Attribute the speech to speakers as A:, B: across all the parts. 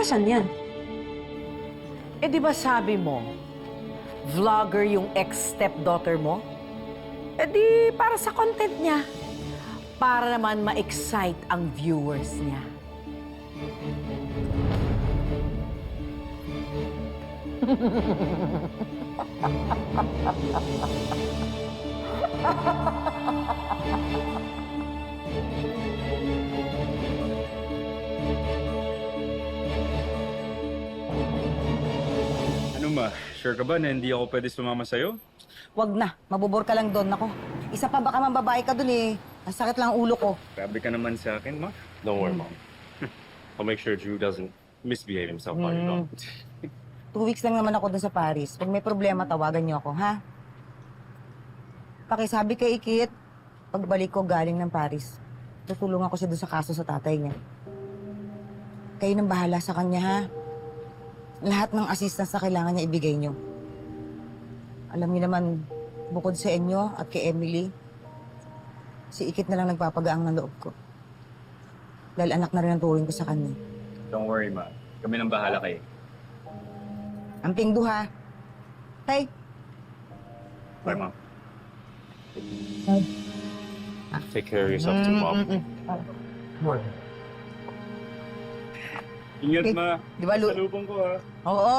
A: Nasaan yan?
B: Eh di ba sabi mo, vlogger yung ex-stepdaughter mo? Eh di para sa content niya. Para naman ma-excite ang viewers niya.
C: Ano ma, sure ka ba na hindi ako pwede sumama sa'yo?
D: Wag na, mabubor ka lang doon. Ako, isa pa baka mambabae ka doon eh. Ang sakit lang ang ulo ko.
C: Grabe ka naman sa akin, ma.
E: Don't worry, Mom. I'll make sure Drew doesn't misbehave himself on your dog.
D: 2 weeks lang naman ako doon sa Paris. Pag may problema, tawagan niyo ako, ha? Pakisabi kay Ikit, pagbalik ko galing ng Paris, tutulungan ko siya doon sa kaso sa tatay niya. Kayo nang bahala sa kanya, ha? Lahat ng assistance na kailangan niya ibigay niyo. Alam niyo naman, bukod sa inyo at kay Emily, si Ikit na lang nagpapagaang ng loob ko. Dahil anak na rin ang turing ko sa kanya.
C: Don't worry, ma. Kami nang bahala kayo.
D: Amping duha. Tay,
C: Bye, Mom.
E: Take care of yourself too, Mom.
C: Ingat,
D: Okay.
C: ma.
D: Di ba, Lu?
C: Salubong ko, ha.
D: Oo.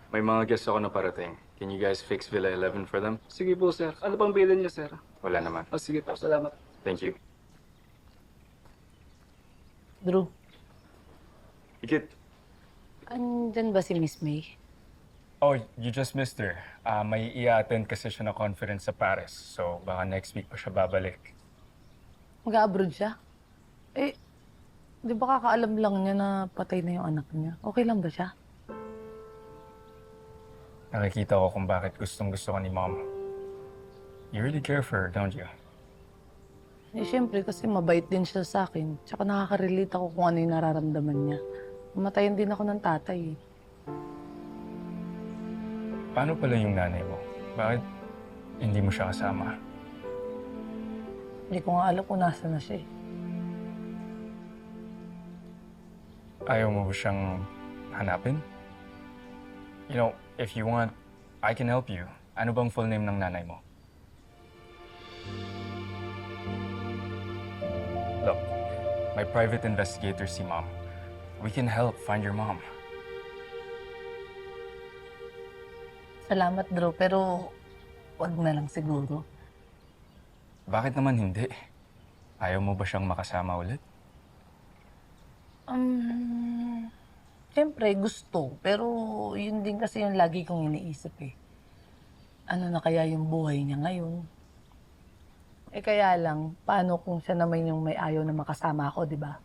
C: May mga guests ako na parating. Can you guys fix Villa 11 for them?
F: Sige po, sir. Ano pang bilin niyo, sir?
C: Wala naman.
F: Oh, sige po. Salamat.
C: Thank you.
B: Drew,
C: Ikit.
B: andyan ba si Miss May?
C: Oh, you just missed her. May i-attend kasi siya na conference sa Paris. So, baka next week pa siya babalik.
G: Mag-abroad siya? Eh, di ba kakaalam lang niya na patay na yung anak niya? Okay lang ba siya?
C: Nakikita ko kung bakit gustong-gusto ka ni Mom. You really care for her, don't you?
G: Eh, syempre kasi mabait din siya sa akin. Tsaka nakaka-relate ako kung ano yung nararamdaman niya. Namatayan din ako ng tatay eh.
C: Paano pala yung nanay mo? Bakit hindi mo siya kasama?
G: Hindi ko nga alam kung nasa na siya eh.
C: Ayaw mo ba siyang hanapin? You know, if you want, I can help you. Ano bang full name ng nanay mo? Look, my private investigator si Mom. We can help find your mom.
G: Salamat, Drew, pero wag na lang siguro.
C: Bakit naman hindi? Ayaw mo ba siyang makasama ulit?
G: Siyempre gusto, pero yun din kasi yung lagi kong iniisip eh. Ano na kaya yung buhay niya ngayon? Eh kaya lang, paano kung siya naman yung may ayaw na makasama ako, di ba?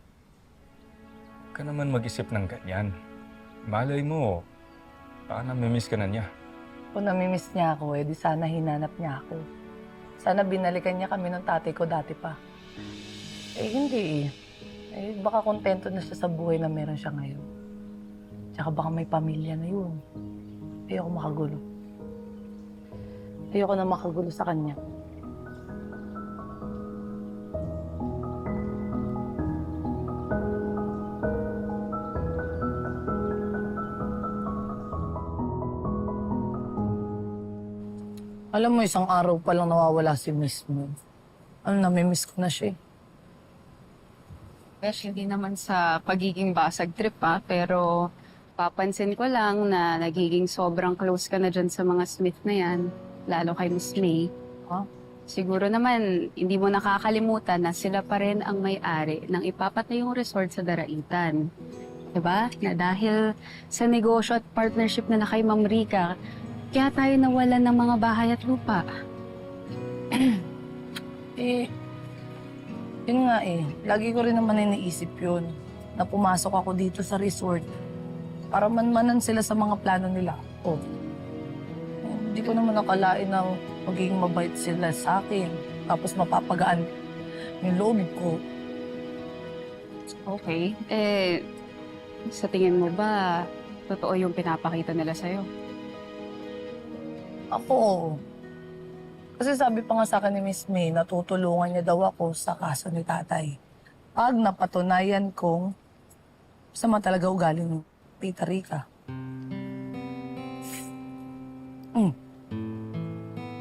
C: Huwag ka naman mag-isip ng ganyan. Malay mo, baka namimiss ka na niya.
G: Kung namimiss niya ako, eh di sana hinanap niya ako. Sana binalikan niya kami ng tatay ko dati pa. Eh hindi eh. Eh baka kontento na siya sa buhay na meron siya ngayon. Tsaka baka may pamilya na yun. Ayoko makagulo. Ayoko na makagulo sa kanya. Alam mo, isang araw pa lang nawawala si Miss Mo. Ano, namimiss ko na siya eh.
H: Besh, hindi naman sa pagiging basag trip pa, pero papansin ko lang na nagiging sobrang close ka na dyan sa mga Smith na yan, lalo kay Miss May.
G: Ha?
H: Siguro naman, hindi mo nakakalimutan na sila pa rin ang may-ari ng ipapatayong resort sa Daraitan. Diba? Na dahil sa negosyo at partnership na kay Ma'am Rica, kaya tayo nawalan ng mga bahay at lupa.
G: Eh, yun nga eh. Lagi ko rin naman iniisip yun. Na pumasok ako dito sa resort para manmanan sila sa mga plano nila. Oh. Hindi ko naman nakalain na magiging mabait sila sa akin. Tapos mapapagaan yung loob ko.
H: Okay. Sa tingin mo ba, totoo yung pinapakita nila sa'yo?
G: Ako, kasi sabi pa nga sa akin ni Miss May, natutulungan niya daw ako sa kaso ni tatay. Pag napatunayan kong sama talaga ugali ng Tita Rica.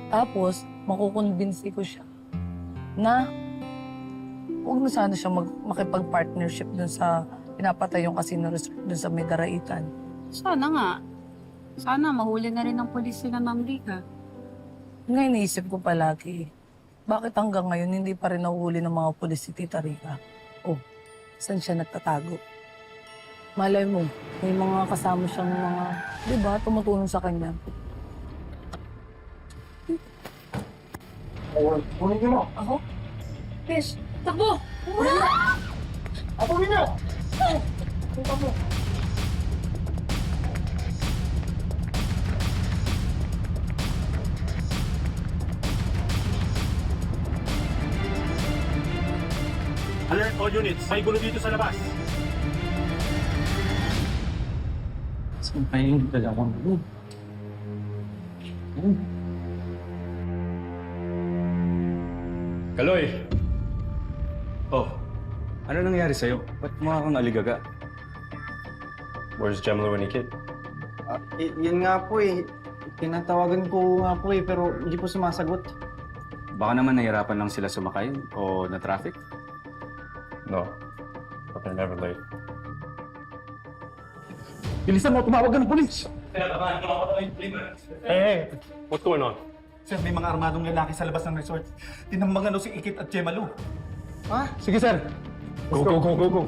G: Tapos, makukonvince ko siya na huwag na sana siya makipag-partnership dun sa pinapatay yung casino resort dun sa may Daraitan.
H: Sana nga. Sana mahuli na rin ng pulis sila, Ma'am Rica.
G: Ngayon naisip ko palagi, bakit hanggang ngayon hindi pa rin nahuhuli ng mga pulis si Tita Rica? Oh, saan siya nagtatago? Malay mo, may mga kasama siyang mga, di ba, tumutulong sa kanya.
F: Kunin niyo mo.
G: Ako? Fish, takbo!
F: Apo niyo!
E: Alert all units. May gulo dito sa labas.
C: Saan pa yung dalawang mo? Kaloy! Oh, ano nangyari sa'yo? Ba't mukha kang aligaga?
E: Where's Gemma when he kid?
A: Yun nga po eh. Tinatawagan ko nga po eh, pero hindi po sumasagot.
C: Baka naman nahirapan lang sila sumakay o na-traffic?
E: No. But they're never late.
F: Bilisan mo, tumawag ka ng polis!
E: Hey! What's going on?
F: Sir, may mga armadong lalaki sa labas ng resort. Tinambangan daw si Ikit at Gemma Lu.
A: Ha?
F: Sige, sir.
E: Go, go, go, go, go.